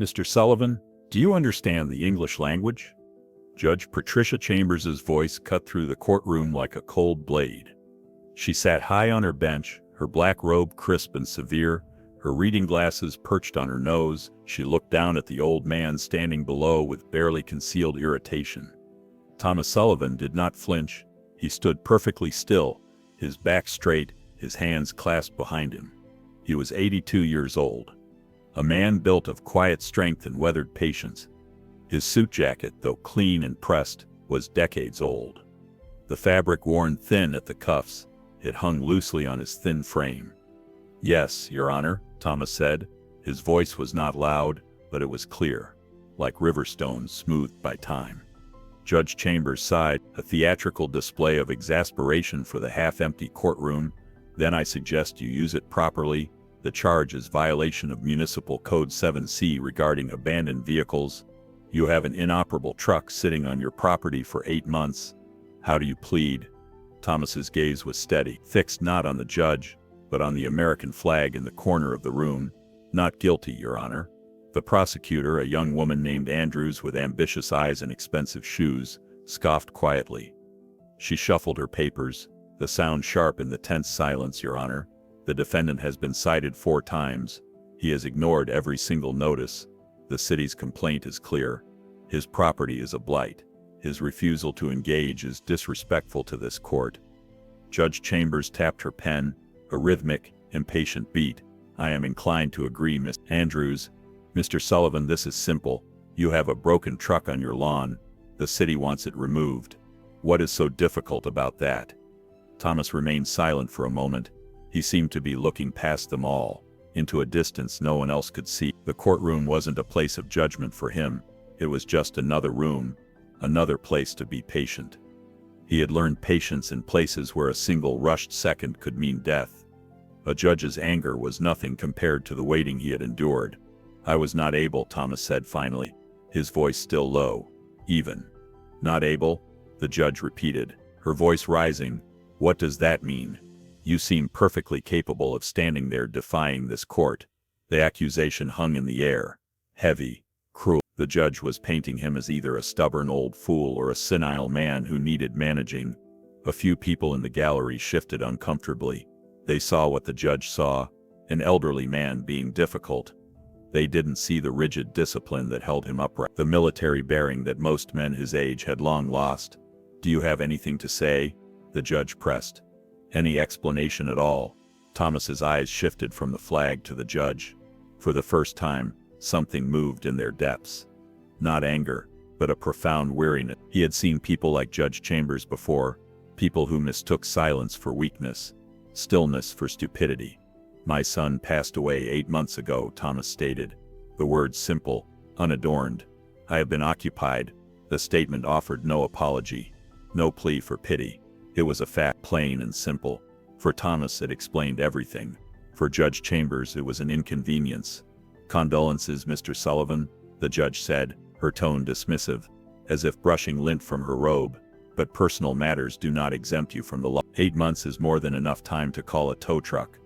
Mr. Sullivan, do you understand the English language? Judge Patricia Chambers's voice cut through the courtroom like a cold blade. She sat high on her bench, her black robe crisp and severe, her reading glasses perched on her nose. She looked down at the old man standing below with barely concealed irritation. Thomas Sullivan did not flinch. He stood perfectly still, his back straight, his hands clasped behind him. He was 82 years old. A man built of quiet strength and weathered patience. His suit jacket, though clean and pressed, was decades old. The fabric worn thin at the cuffs, it hung loosely on his thin frame. "Yes, Your Honor," Thomas said. His voice was not loud, but it was clear, like river stones smoothed by time. Judge Chambers sighed, a theatrical display of exasperation for the half-empty courtroom. "Then I suggest you use it properly. The charge is violation of Municipal Code 7C regarding abandoned vehicles. You have an inoperable truck sitting on your property for 8 months. How do you plead?" Thomas's gaze was steady, fixed not on the judge, but on the American flag in the corner of the room. "Not guilty, Your Honor." The prosecutor, a young woman named Andrews with ambitious eyes and expensive shoes, scoffed quietly. She shuffled her papers, the sound sharp in the tense silence. "Your Honor, the defendant has been cited 4 times. He has ignored every single notice. The city's complaint is clear. His property is a blight. His refusal to engage is disrespectful to this court." Judge Chambers tapped her pen, a rhythmic, impatient beat. "I am inclined to agree, Miss Andrews. Mr. Sullivan, this is simple. You have a broken truck on your lawn. The city wants it removed. What is so difficult about that?" Thomas remained silent for a moment. He seemed to be looking past them all, into a distance no one else could see. The courtroom wasn't a place of judgment for him. It was just another room, another place to be patient. He had learned patience in places where a single rushed second could mean death. A judge's anger was nothing compared to the waiting he had endured. "I was not able," Thomas said finally, his voice still low, even. "Not able?" the judge repeated, her voice rising. "What does that mean? You seem perfectly capable of standing there defying this court." The accusation hung in the air, heavy, cruel. The judge was painting him as either a stubborn old fool or a senile man who needed managing. A few people in the gallery shifted uncomfortably. They saw what the judge saw, an elderly man being difficult. They didn't see the rigid discipline that held him upright, the military bearing that most men his age had long lost. "Do you have anything to say?" the judge pressed. "Any explanation at all?" Thomas's eyes shifted from the flag to the judge. For the first time, something moved in their depths. Not anger, but a profound weariness. He had seen people like Judge Chambers before, people who mistook silence for weakness, stillness for stupidity. "My son passed away 8 months ago," Thomas stated, the words simple, unadorned. "I have been occupied." The statement offered no apology, no plea for pity. It was a fact, plain and simple. For Thomas it explained everything. For Judge Chambers it was an inconvenience. "Condolences, Mr. Sullivan," the judge said, her tone dismissive, as if brushing lint from her robe. "But personal matters do not exempt you from the law. 8 months is more than enough time to call a tow truck."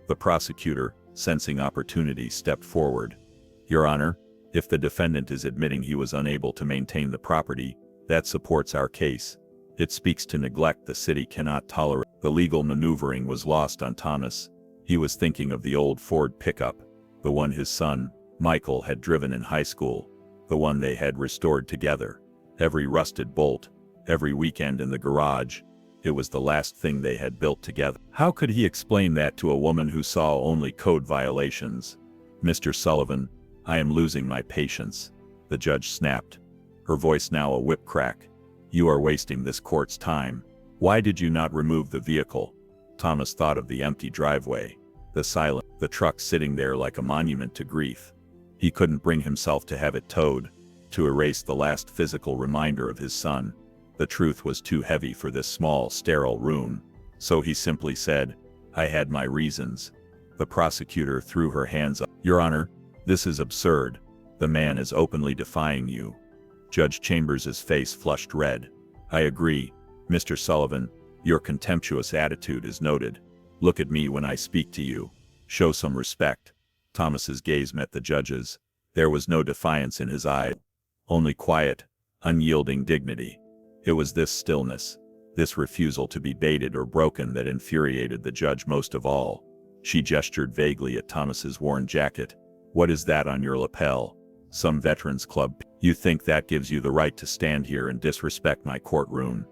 The prosecutor, sensing opportunity, stepped forward. "Your Honor, if the defendant is admitting he was unable to maintain the property, that supports our case. It speaks to neglect the city cannot tolerate." The legal maneuvering was lost on Thomas. He was thinking of the old Ford pickup, the one his son, Michael, had driven in high school, the one they had restored together. Every rusted bolt, every weekend in the garage, it was the last thing they had built together. How could he explain that to a woman who saw only code violations? "Mr. Sullivan, I am losing my patience," the judge snapped, her voice now a whip crack. "You are wasting this court's time. Why did you not remove the vehicle?" Thomas thought of the empty driveway, the silence, the truck sitting there like a monument to grief. He couldn't bring himself to have it towed, to erase the last physical reminder of his son. The truth was too heavy for this small, sterile room. So he simply said, "I had my reasons." The prosecutor threw her hands up. "Your Honor, this is absurd. The man is openly defying you." Judge Chambers's face flushed red. "I agree, Mr. Sullivan, your contemptuous attitude is noted. Look at me when I speak to you. Show some respect." Thomas's gaze met the judge's. There was no defiance in his eyes, only quiet, unyielding dignity. It was this stillness, this refusal to be baited or broken, that infuriated the judge most of all. She gestured vaguely at Thomas's worn jacket. "What is that on your lapel?" "Some veterans club." "You think that gives you the right to stand here and disrespect my courtroom?"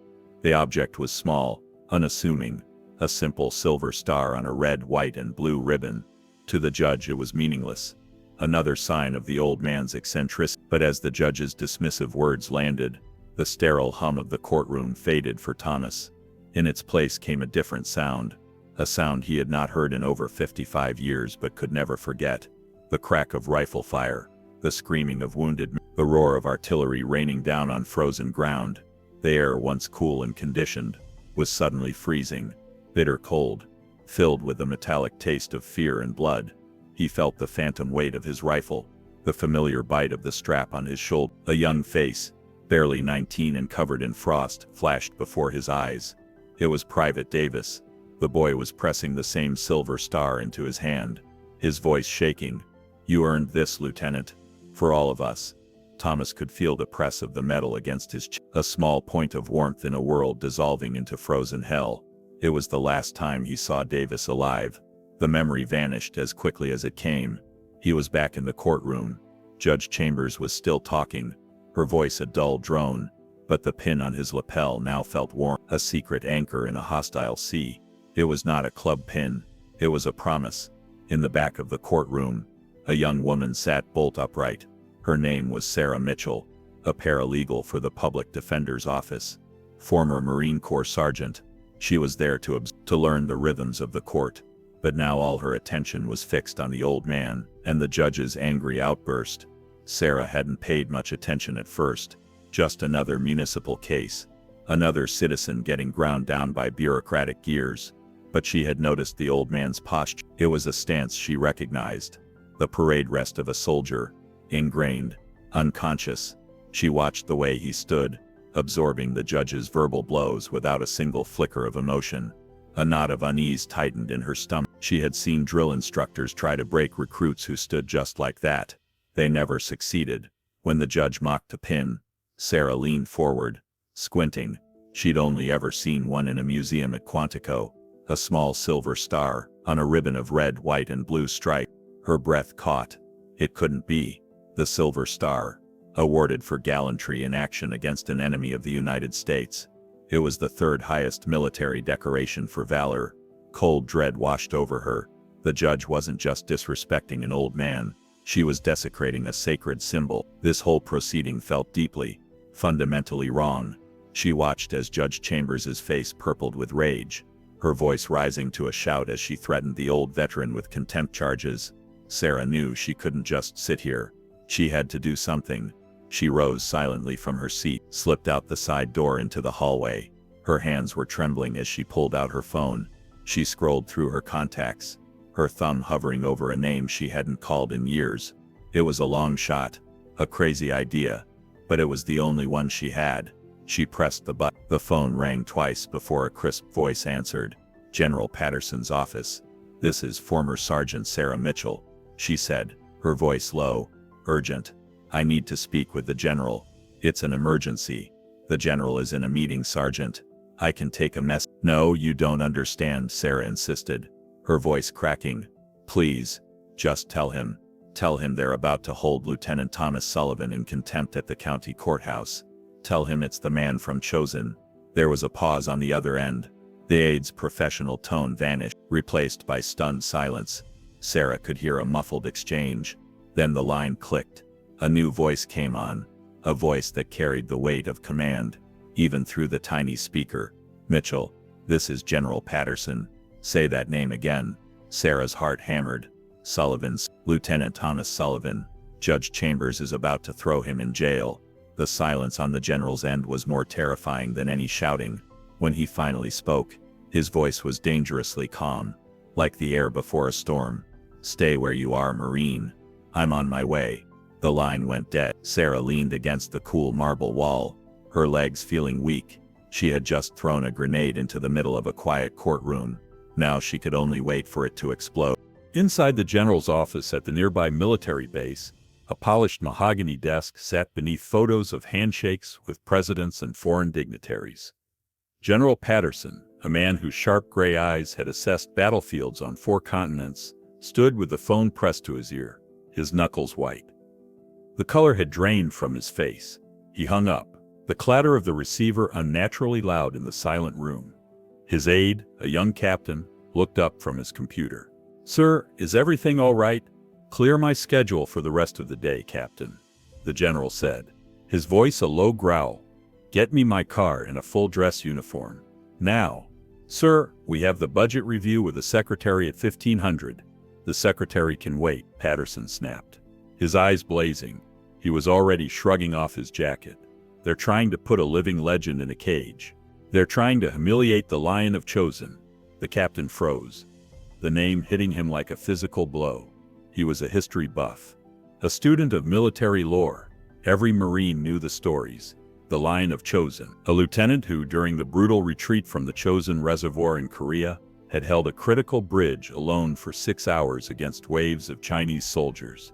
The object was small, unassuming, a simple silver star on a red, white, and blue ribbon. To the judge it was meaningless, another sign of the old man's eccentricity. But as the judge's dismissive words landed, the sterile hum of the courtroom faded for Thomas. In its place came a different sound, a sound he had not heard in over 55 years but could never forget. The crack of rifle fire, the screaming of wounded men, the roar of artillery raining down on frozen ground. The air, once cool and conditioned, was suddenly freezing, bitter cold, filled with the metallic taste of fear and blood. He felt the phantom weight of his rifle, the familiar bite of the strap on his shoulder. A young face, barely 19 and covered in frost, flashed before his eyes. It was Private Davis. The boy was pressing the same silver star into his hand, his voice shaking. "You earned this, Lieutenant. For all of us." Thomas could feel the press of the metal against his chest, a small point of warmth in a world dissolving into frozen hell. It was the last time he saw Davis alive. The memory vanished as quickly as it came. He was back in the courtroom. Judge Chambers was still talking, her voice a dull drone, but the pin on his lapel now felt warm, a secret anchor in a hostile sea. It was not a club pin. It was a promise. In the back of the courtroom, a young woman sat bolt upright. Her name was Sarah Mitchell, a paralegal for the public defender's office, former Marine Corps sergeant. She was there to learn the rhythms of the court, but now all her attention was fixed on the old man and the judge's angry outburst. Sarah hadn't paid much attention at first. Just another municipal case, another citizen getting ground down by bureaucratic gears. But she had noticed the old man's posture. It was a stance she recognized, the parade rest of a soldier, ingrained, unconscious. She watched the way he stood, absorbing the judge's verbal blows without a single flicker of emotion. A knot of unease tightened in her stomach. She had seen drill instructors try to break recruits who stood just like that. They never succeeded. When the judge mocked a pin, Sarah leaned forward, squinting. She'd only ever seen one in a museum at Quantico, a small silver star, on a ribbon of red, white, and blue stripe. Her breath caught. It couldn't be. The Silver Star, awarded for gallantry in action against an enemy of the United States. It was the third highest military decoration for valor. Cold dread washed over her. The judge wasn't just disrespecting an old man. She was desecrating a sacred symbol. This whole proceeding felt deeply, fundamentally wrong. She watched as Judge Chambers' face purpled with rage, her voice rising to a shout as she threatened the old veteran with contempt charges. Sarah knew she couldn't just sit here. She had to do something. She rose silently from her seat, slipped out the side door into the hallway. Her hands were trembling as she pulled out her phone. She scrolled through her contacts, her thumb hovering over a name she hadn't called in years. It was a long shot, a crazy idea, but it was the only one she had. She pressed the button. The phone rang twice before a crisp voice answered. "General Patterson's office. This is former Sergeant Sarah Mitchell," she said, her voice low, urgent. "I need to speak with the general. It's an emergency. The general is in a meeting, Sergeant. I can take a mess." "No, you don't understand," Sarah insisted, her voice cracking. "Please, just tell him. Tell him they're about to hold Lieutenant Thomas Sullivan in contempt at the county courthouse. Tell him it's the man from Chosin." There was a pause on the other end. The aide's professional tone vanished, replaced by stunned silence. Sarah could hear a muffled exchange. Then the line clicked. A new voice came on, a voice that carried the weight of command, even through the tiny speaker. "Mitchell, this is General Patterson. Say that name again." Sarah's heart hammered. "Sullivan's, Lieutenant Thomas Sullivan. Judge Chambers is about to throw him in jail." The silence on the general's end was more terrifying than any shouting. When he finally spoke, his voice was dangerously calm, like the air before a storm. "Stay where you are, Marine. I'm on my way." The line went dead. Sarah leaned against the cool marble wall, her legs feeling weak. She had just thrown a grenade into the middle of a quiet courtroom. Now she could only wait for it to explode. Inside the general's office at the nearby military base, A polished mahogany desk sat beneath photos of handshakes with presidents and foreign dignitaries. General Patterson, a man whose sharp gray eyes had assessed battlefields on 4 continents, stood with the phone pressed to his ear, his knuckles white. The color had drained from his face. He hung up, the clatter of the receiver unnaturally loud in the silent room. His aide, a young captain, looked up from his computer. "Sir, is everything all right? Clear my schedule for the rest of the day, Captain," the general said, his voice a low growl. "Get me my car and a full dress uniform. Now." "Sir, we have the budget review with the secretary at 1500. "The secretary can wait," Patterson snapped, his eyes blazing. He was already shrugging off his jacket. "They're trying to put a living legend in a cage. They're trying to humiliate the Lion of Chosin." The captain froze, the name hitting him like a physical blow. He was a history buff, a student of military lore. Every Marine knew the stories. The Lion of Chosin, a lieutenant who, during the brutal retreat from the Chosin Reservoir in Korea, had held a critical bridge alone for 6 hours against waves of Chinese soldiers.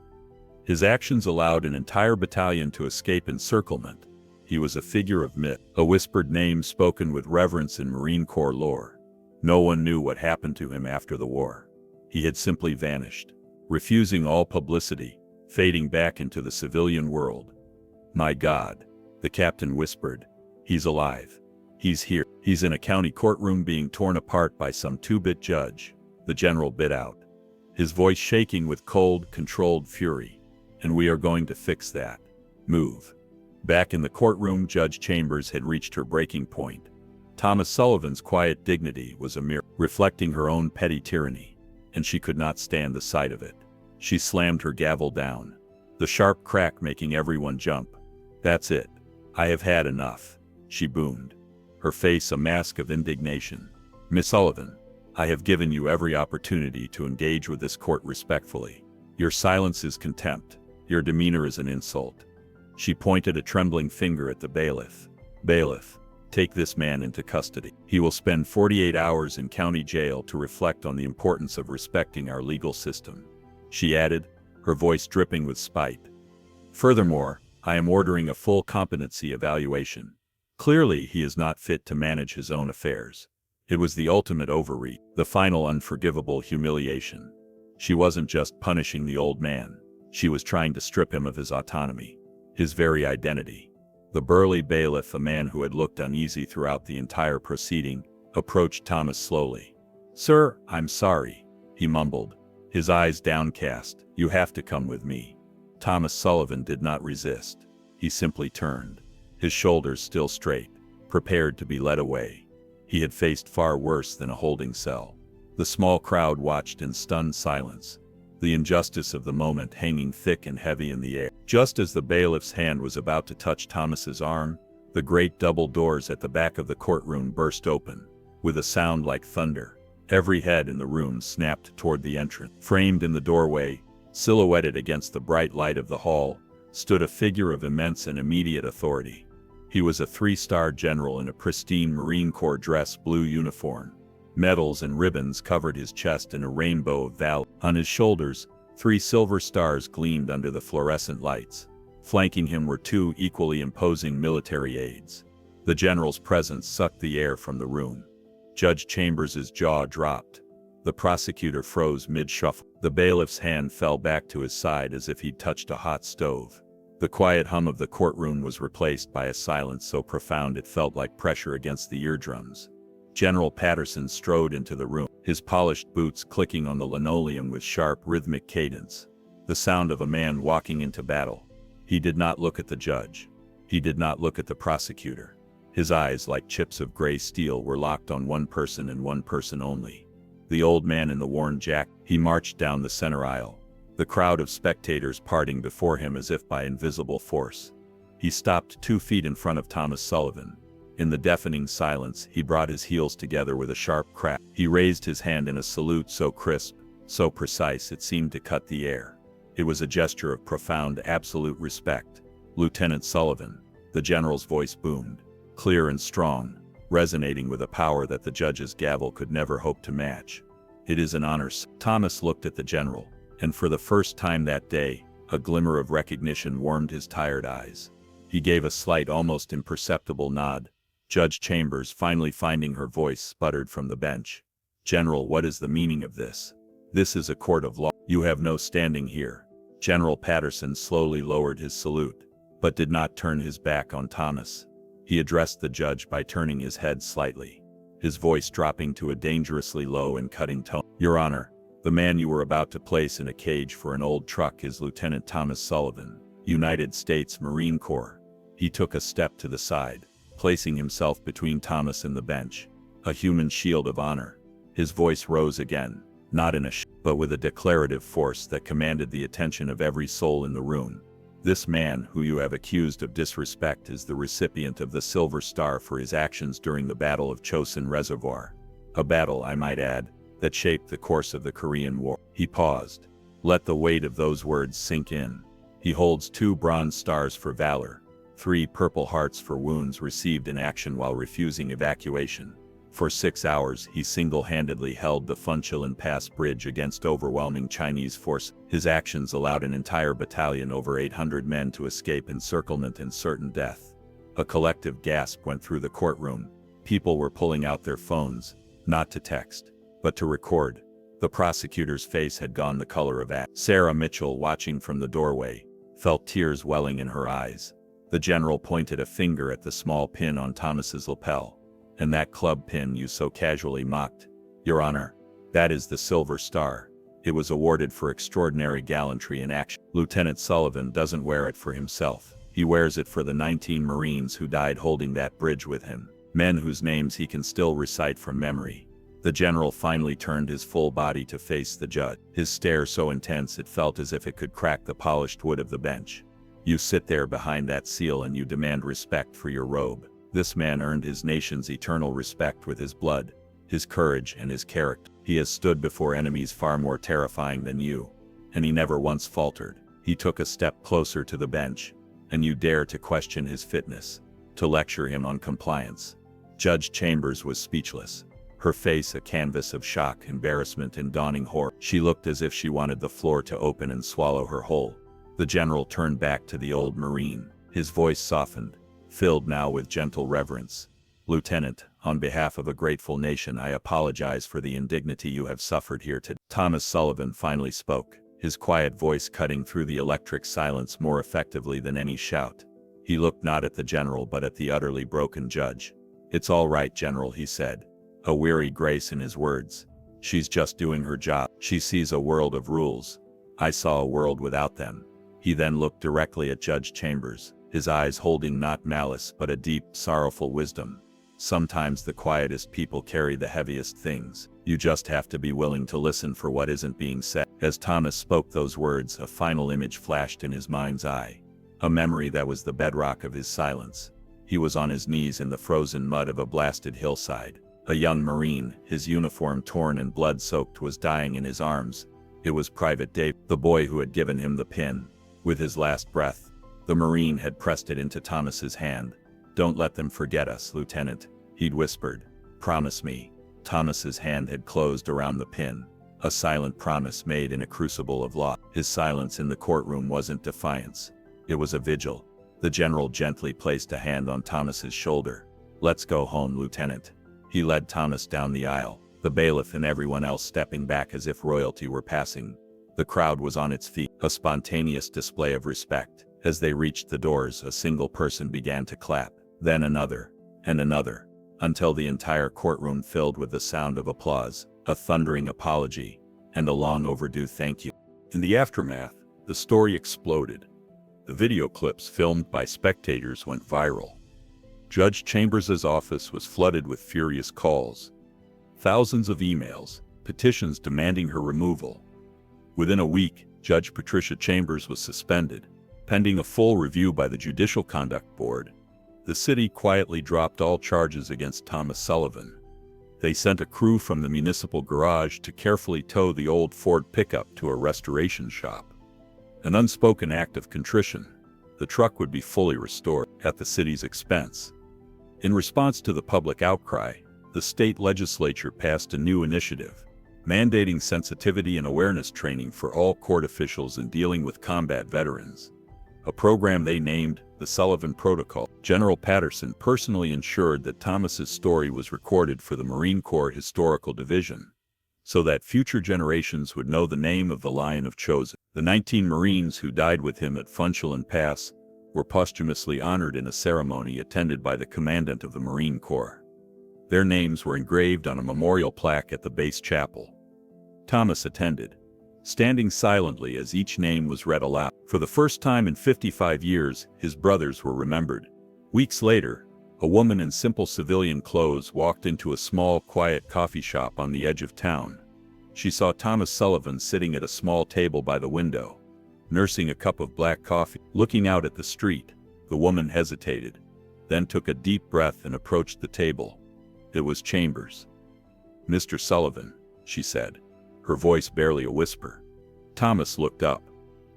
His actions allowed an entire battalion to escape encirclement. He was a figure of myth, a whispered name spoken with reverence in Marine Corps lore. No one knew what happened to him after the war. He had simply vanished, refusing all publicity, fading back into the civilian world. "My God," the captain whispered. "He's alive. He's here. He's in a county courtroom being torn apart by some 2-bit judge," the general bit out, his voice shaking with cold, controlled fury. "And we are going to fix that. Move." Back in the courtroom, Judge Chambers had reached her breaking point. Thomas Sullivan's quiet dignity was a mirror, reflecting her own petty tyranny, and she could not stand the sight of it. She slammed her gavel down, the sharp crack making everyone jump. "That's it. I have had enough," she boomed, her face a mask of indignation. "Miss Sullivan, I have given you every opportunity to engage with this court respectfully. Your silence is contempt. Your demeanor is an insult." She pointed a trembling finger at the bailiff. "Bailiff, take this man into custody. He will spend 48 hours in county jail to reflect on the importance of respecting our legal system," she added, her voice dripping with spite. "Furthermore, I am ordering a full competency evaluation. Clearly, he is not fit to manage his own affairs." It was the ultimate overreach, the final unforgivable humiliation. She wasn't just punishing the old man. She was trying to strip him of his autonomy, his very identity. The burly bailiff, a man who had looked uneasy throughout the entire proceeding, approached Thomas slowly. "Sir, I'm sorry," he mumbled, his eyes downcast. "You have to come with me." Thomas Sullivan did not resist. He simply turned, his shoulders still straight, prepared to be led away. He had faced far worse than a holding cell. The small crowd watched in stunned silence, the injustice of the moment hanging thick and heavy in the air. Just as the bailiff's hand was about to touch Thomas's arm, the great double doors at the back of the courtroom burst open, with a sound like thunder. Every head in the room snapped toward the entrance. Framed in the doorway, silhouetted against the bright light of the hall, stood a figure of immense and immediate authority. He was a 3-star general in a pristine Marine Corps dress blue uniform. Medals and ribbons covered his chest in a rainbow of valor. On his shoulders, 3 silver stars gleamed under the fluorescent lights. Flanking him were 2 equally imposing military aides. The general's presence sucked the air from the room. Judge Chambers's jaw dropped. The prosecutor froze mid-shuffle. The bailiff's hand fell back to his side as if he'd touched a hot stove. The quiet hum of the courtroom was replaced by a silence so profound it felt like pressure against the eardrums. General Patterson strode into the room, his polished boots clicking on the linoleum with sharp, rhythmic cadence, the sound of a man walking into battle. He did not look at the judge. He did not look at the prosecutor. His eyes, like chips of gray steel, were locked on one person and one person only. The old man in the worn jacket. He marched down the center aisle, the crowd of spectators parting before him as if by invisible force. He stopped 2 feet in front of Thomas Sullivan. In the deafening silence, he brought his heels together with a sharp crack. He raised his hand in a salute so crisp, so precise it seemed to cut the air. It was a gesture of profound, absolute respect. "Lieutenant Sullivan," the general's voice boomed, clear and strong, resonating with a power that the judge's gavel could never hope to match. "It is an honor." Thomas looked at the general, and for the first time that day, A glimmer of recognition warmed his tired eyes. He gave a slight, almost imperceptible nod. Judge Chambers, finally finding her voice, sputtered from the bench. "General, what is the meaning of this? This is a court of law. You have no standing here." General Patterson slowly lowered his salute, but did not turn his back on Thomas. He addressed the judge by turning his head slightly, his voice dropping to a dangerously low and cutting tone. "Your Honor, the man you were about to place in a cage for an old truck is Lieutenant Thomas Sullivan, United States Marine Corps." He took a step to the side, placing himself between Thomas and the bench, a human shield of honor. His voice rose again, not in a but with a declarative force that commanded the attention of every soul in the room. "This man, who you have accused of disrespect, is the recipient of the Silver Star for his actions during the Battle of Chosin Reservoir. A battle, I might add, that shaped the course of the Korean War." He paused. Let the weight of those words sink in. "He holds 2 bronze stars for valor, 3 Purple Hearts for wounds received in action while refusing evacuation. For 6 hours, he single-handedly held the Funchilin Pass Bridge against overwhelming Chinese force. His actions allowed an entire battalion, over 800 men, to escape encirclement and certain death." A collective gasp went through the courtroom. People were pulling out their phones, not to text, but to record. The prosecutor's face had gone the color of ash. Sarah Mitchell, watching from the doorway, felt tears welling in her eyes. The general pointed a finger at the small pin on Thomas's lapel. "And that club pin you so casually mocked? Your Honor, that is the Silver Star. It was awarded for extraordinary gallantry in action. Lieutenant Sullivan doesn't wear it for himself. He wears it for the 19 Marines who died holding that bridge with him, men whose names he can still recite from memory." The general finally turned his full body to face the judge, his stare so intense it felt as if it could crack the polished wood of the bench. "You sit there behind that seal and you demand respect for your robe. This man earned his nation's eternal respect with his blood, his courage, and his character. He has stood before enemies far more terrifying than you, and he never once faltered." He took a step closer to the bench. "And you dare to question his fitness, to lecture him on compliance?" Judge Chambers was speechless, her face a canvas of shock, embarrassment, and dawning horror. She looked as if she wanted the floor to open and swallow her whole. The general turned back to the old Marine, his voice softened, filled now with gentle reverence. "Lieutenant, on behalf of a grateful nation, I apologize for the indignity you have suffered here today." Thomas Sullivan finally spoke, his quiet voice cutting through the electric silence more effectively than any shout. He looked not at the general but at the utterly broken judge. "It's all right, General," he said, a weary grace in his words. "She's just doing her job. She sees a world of rules. I saw a world without them." He then looked directly at Judge Chambers, his eyes holding not malice but a deep, sorrowful wisdom. "Sometimes the quietest people carry the heaviest things. You just have to be willing to listen for what isn't being said." As Thomas spoke those words, a final image flashed in his mind's eye, a memory that was the bedrock of his silence. He was on his knees in the frozen mud of a blasted hillside. A young Marine, his uniform torn and blood-soaked, was dying in his arms. It was Private Dave, the boy who had given him the pin. With his last breath, the Marine had pressed it into Thomas's hand. "Don't let them forget us, Lieutenant," he'd whispered. "Promise me." Thomas's hand had closed around the pin, a silent promise made in a crucible of law. His silence in the courtroom wasn't defiance. It was a vigil. The general gently placed a hand on Thomas's shoulder. "Let's go home, Lieutenant." He led Thomas down the aisle, the bailiff and everyone else stepping back as if royalty were passing. The crowd was on its feet, a spontaneous display of respect. As they reached the doors, a single person began to clap, then another, and another, until the entire courtroom filled with the sound of applause, a thundering apology, and a long overdue thank you. In the aftermath, the story exploded. The video clips filmed by spectators went viral. Judge Chambers' office was flooded with furious calls. Thousands of emails, petitions demanding her removal. Within a week, Judge Patricia Chambers was suspended, pending a full review by the Judicial Conduct Board. The city quietly dropped all charges against Thomas Sullivan. They sent a crew from the municipal garage to carefully tow the old Ford pickup to a restoration shop. An unspoken act of contrition. The truck would be fully restored at the city's expense. In response to the public outcry, the state legislature passed a new initiative, mandating sensitivity and awareness training for all court officials in dealing with combat veterans. A program they named the Sullivan Protocol. General Patterson personally ensured that Thomas's story was recorded for the Marine Corps Historical Division, so that future generations would know the name of the Lion of Chosin. The 19 Marines who died with him at Funchal Pass were posthumously honored in a ceremony attended by the Commandant of the Marine Corps. Their names were engraved on a memorial plaque at the base chapel. Thomas attended, standing silently as each name was read aloud. For the first time in 55 years, his brothers were remembered. Weeks later, a woman in simple civilian clothes walked into a small, quiet coffee shop on the edge of town. She saw Thomas Sullivan sitting at a small table by the window, nursing a cup of black coffee. Looking out at the street, the woman hesitated, then took a deep breath and approached the table. It was Chambers. "Mr. Sullivan," she said, her voice barely a whisper. Thomas looked up,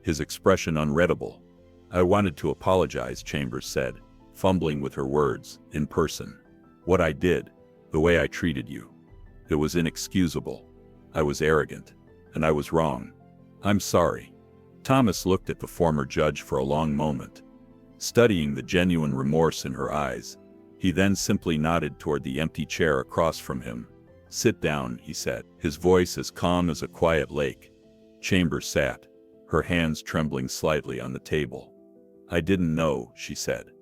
his expression unreadable. "I wanted to apologize," Chambers said, fumbling with her words. "In person. What I did, the way I treated you. It was inexcusable. I was arrogant, and I was wrong. I'm sorry." Thomas looked at the former judge for a long moment, studying the genuine remorse in her eyes. He then simply nodded toward the empty chair across from him. "Sit down," he said, his voice as calm as a quiet lake. Chambers sat, her hands trembling slightly on the table. "I didn't know," she said.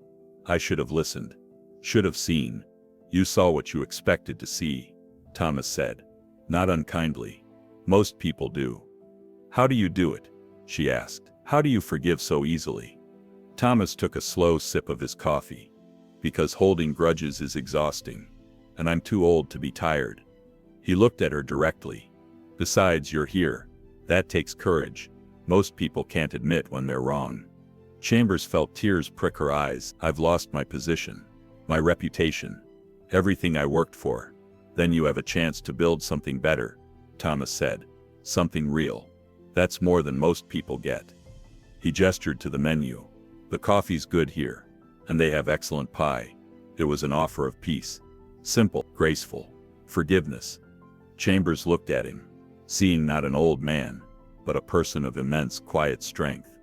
"I should have listened. Should have seen." "You saw what you expected to see," Thomas said, not unkindly. "Most people do." "How do you do it?" she asked. "How do you forgive so easily?" Thomas took a slow sip of his coffee. "Because holding grudges is exhausting, and I'm too old to be tired." He looked at her directly. "Besides, you're here. That takes courage. Most people can't admit when they're wrong." Chambers felt tears prick her eyes. "I've lost my position, my reputation, everything I worked for." "Then you have a chance to build something better," Thomas said. "Something real. That's more than most people get." He gestured to the menu. "The coffee's good here, and they have excellent pie." It was an offer of peace. Simple, graceful, forgiveness. Chambers looked at him, seeing not an old man, but a person of immense quiet strength.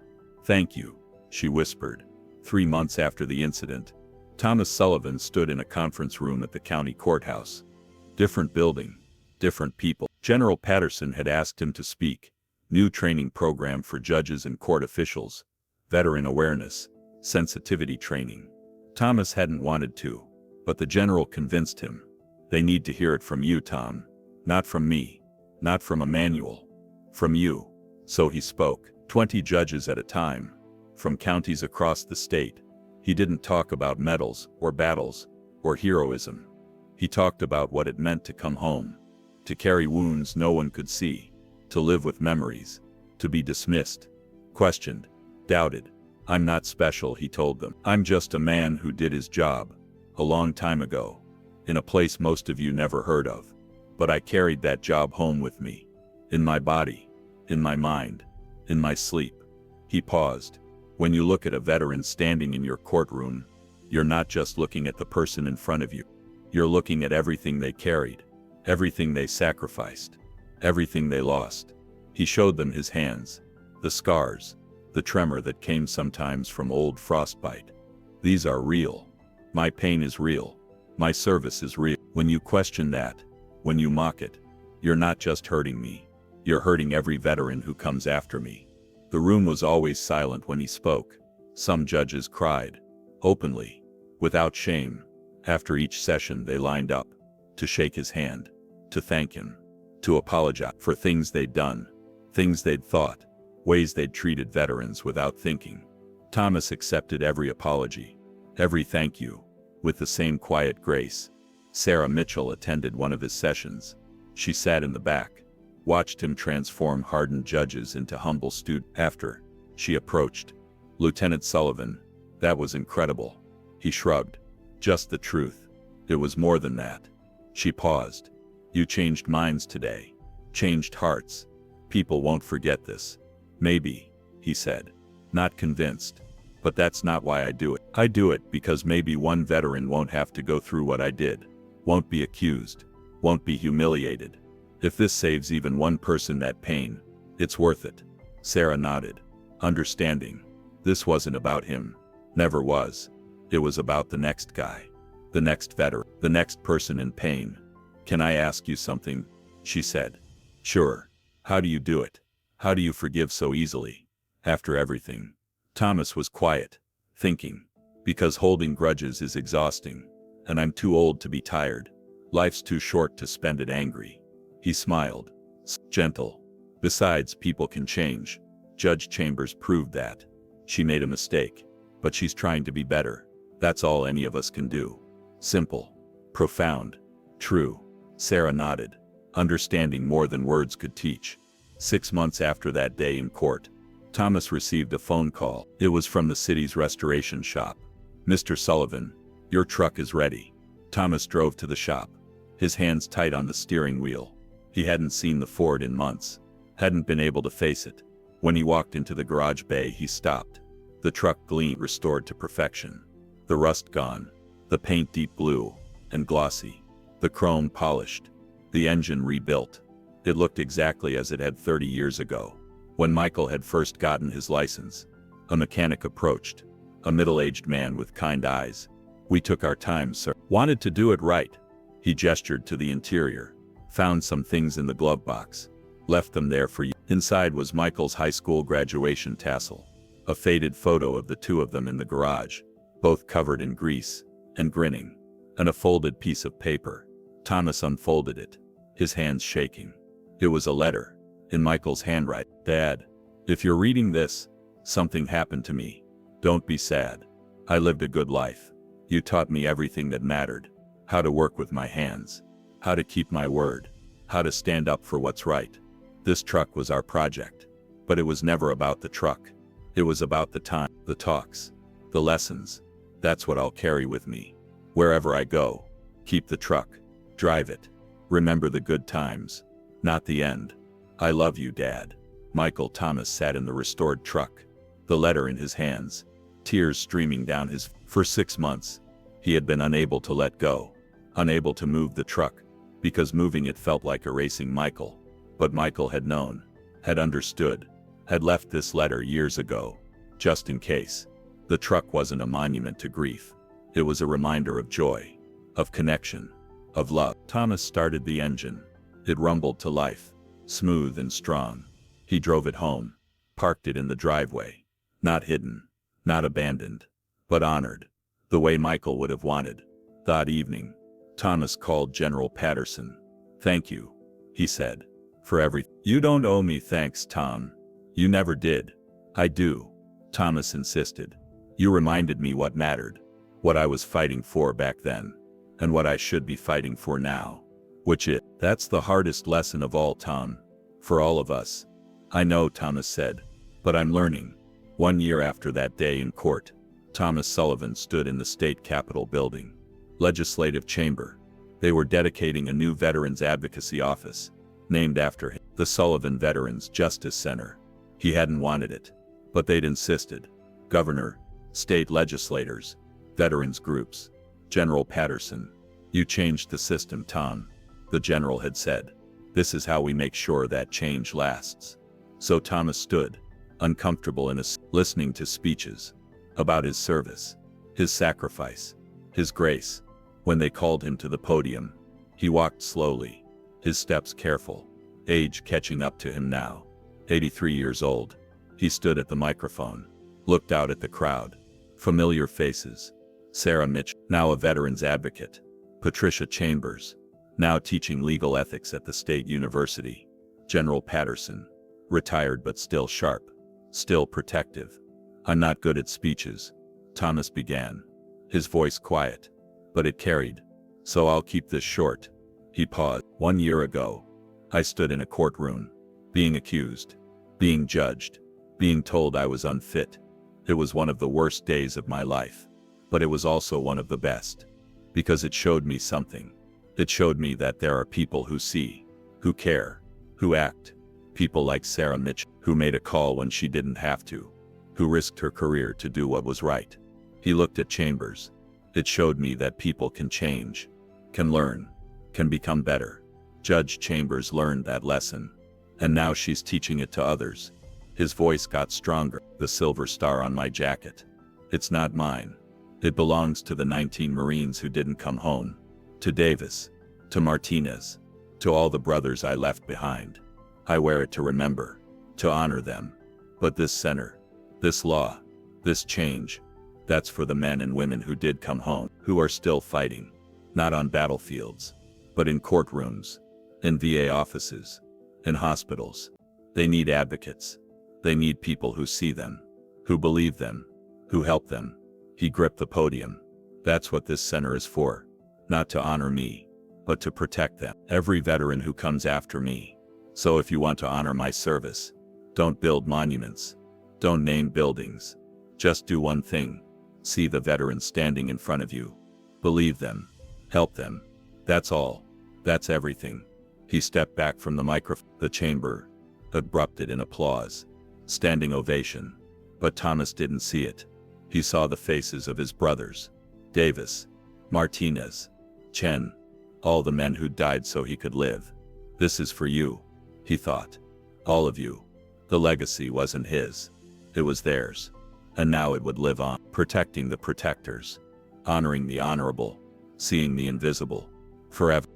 "Thank you," she whispered. 3 months after the incident, Thomas Sullivan stood in a conference room at the county courthouse. Different building, different people. General Patterson had asked him to speak. New training program for judges and court officials. Veteran awareness, sensitivity training. Thomas hadn't wanted to, but the general convinced him. "They need to hear it from you, Tom. Not from me. Not from a manual. From you." So he spoke, 20 judges at a time, from counties across the state. He didn't talk about medals, or battles, or heroism. He talked about what it meant to come home, to carry wounds no one could see, to live with memories, to be dismissed, questioned, doubted. "I'm not special," he told them. "I'm just a man who did his job, a long time ago, in a place most of you never heard of. But I carried that job home with me, in my body, in my mind, in my sleep." He paused. "When you look at a veteran standing in your courtroom, you're not just looking at the person in front of you. You're looking at everything they carried, everything they sacrificed, everything they lost." He showed them his hands, the scars, the tremor that came sometimes from old frostbite. "These are real. My pain is real. My service is real. When you question that, when you mock it, you're not just hurting me. You're hurting every veteran who comes after me." The room was always silent when he spoke. Some judges cried, openly, without shame. After each session they lined up, to shake his hand, to thank him, to apologize for things they'd done, things they'd thought, ways they'd treated veterans without thinking. Thomas accepted every apology, every thank you, with the same quiet grace. Sarah Mitchell attended one of his sessions. She sat in the back, watched him transform hardened judges into humble students. After, she approached. "Lieutenant Sullivan, that was incredible." He shrugged. "Just the truth. It was more than that." She paused. "You changed minds today. Changed hearts. People won't forget this." "Maybe," he said, not convinced. "But that's not why I do it. I do it because maybe one veteran won't have to go through what I did, won't be accused, won't be humiliated. If this saves even one person that pain, it's worth it. Sarah nodded, understanding. This wasn't about him. Never was. It was about the next guy. The next veteran. The next person in pain. Can I ask you something? She said. Sure. How do you do it? How do you forgive so easily? After everything. Thomas was quiet, thinking. Because holding grudges is exhausting. And I'm too old to be tired. Life's too short to spend it angry. He smiled. Gentle. Besides, people can change. Judge Chambers proved that. She made a mistake. But she's trying to be better. That's all any of us can do. Simple. Profound. True. Sarah nodded, understanding more than words could teach. 6 months after that day in court, Thomas received a phone call. It was from the city's restoration shop. Mr. Sullivan, your truck is ready. Thomas drove to the shop, his hands tight on the steering wheel. He hadn't seen the Ford in months, hadn't been able to face it. When he walked into the garage bay, he stopped. The truck gleamed, restored to perfection. The rust gone, the paint deep blue and glossy, the chrome polished, the engine rebuilt. It looked exactly as it had 30 years ago. When Michael had first gotten his license, a mechanic approached, a middle-aged man with kind eyes. We took our time, sir. Wanted to do it right. He gestured to the interior, found some things in the glove box, left them there for you. Inside was Michael's high school graduation tassel, a faded photo of the two of them in the garage, both covered in grease, and grinning, and a folded piece of paper. Thomas unfolded it, his hands shaking. It was a letter, in Michael's handwriting. Dad, if you're reading this, something happened to me. Don't be sad. I lived a good life. You taught me everything that mattered. How to work with my hands. How to keep my word. How to stand up for what's right. This truck was our project. But it was never about the truck. It was about the time, the talks, the lessons. That's what I'll carry with me. Wherever I go, keep the truck. Drive it. Remember the good times, not the end. I love you, Dad. Michael Thomas sat in the restored truck, the letter in his hands, tears streaming down his. For 6 months, he had been unable to let go, unable to move the truck, because moving it felt like erasing Michael. But Michael had known, had understood, had left this letter years ago, just in case. The truck wasn't a monument to grief. It was a reminder of joy, of connection, of love. Thomas started the engine. It rumbled to life, smooth and strong. He drove it home, parked it in the driveway, not hidden, not abandoned, but honored, the way Michael would have wanted. That evening, Thomas called General Patterson. Thank you, he said, for everything. You don't owe me thanks, Tom. You never did. I do, Thomas insisted. You reminded me what mattered, what I was fighting for back then, and what I should be fighting for now. That's the hardest lesson of all, Tom. For all of us. I know, Thomas said, but I'm learning. 1 year after that day in court, Thomas Sullivan stood in the state capitol building, legislative chamber. They were dedicating a new Veterans Advocacy Office, named after him, the Sullivan Veterans Justice Center. He hadn't wanted it, but they'd insisted. Governor, state legislators, veterans groups. General Patterson, you changed the system, Tom, the general had said. This is how we make sure that change lasts. So Thomas stood, uncomfortable listening to speeches about his service, his sacrifice, his grace. When they called him to the podium, he walked slowly, his steps careful, age catching up to him now. 83 years old. He stood at the microphone, looked out at the crowd. Familiar faces. Sarah Mitchell, now a veterans advocate. Patricia Chambers, now teaching legal ethics at the State University. General Patterson, retired but still sharp, still protective. I'm not good at speeches, Thomas began, his voice quiet, but it carried. So I'll keep this short. He paused. 1 year ago, I stood in a courtroom, being accused, being judged, being told I was unfit. It was one of the worst days of my life, but it was also one of the best, because it showed me something. It showed me that there are people who see, who care, who act. People like Sarah Mitchell, who made a call when she didn't have to, who risked her career to do what was right. He looked at Chambers. It showed me that people can change, can learn, can become better. Judge Chambers learned that lesson. And now she's teaching it to others. His voice got stronger. The silver star on my jacket. It's not mine. It belongs to the 19 Marines who didn't come home. To Davis. To Martinez. To all the brothers I left behind. I wear it to remember. To honor them. But this center. This law. This change. That's for the men and women who did come home. Who are still fighting. Not on battlefields. But in courtrooms. In VA offices. In hospitals. They need advocates. They need people who see them. Who believe them. Who help them. He gripped the podium. That's what this center is for. Not to honor me. But to protect them. Every veteran who comes after me. So if you want to honor my service. Don't build monuments. Don't name buildings. Just do one thing. See the veterans standing in front of you. Believe them. Help them. That's all. That's everything. He stepped back from the microphone. The chamber erupted in applause. Standing ovation. But Thomas didn't see it. He saw the faces of his brothers. Davis. Martinez. Chen. All the men who died so he could live. This is for you, he thought. All of you. The legacy wasn't his. It was theirs. And now it would live on. Protecting the protectors. Honoring the honorable. Seeing the invisible. Forever.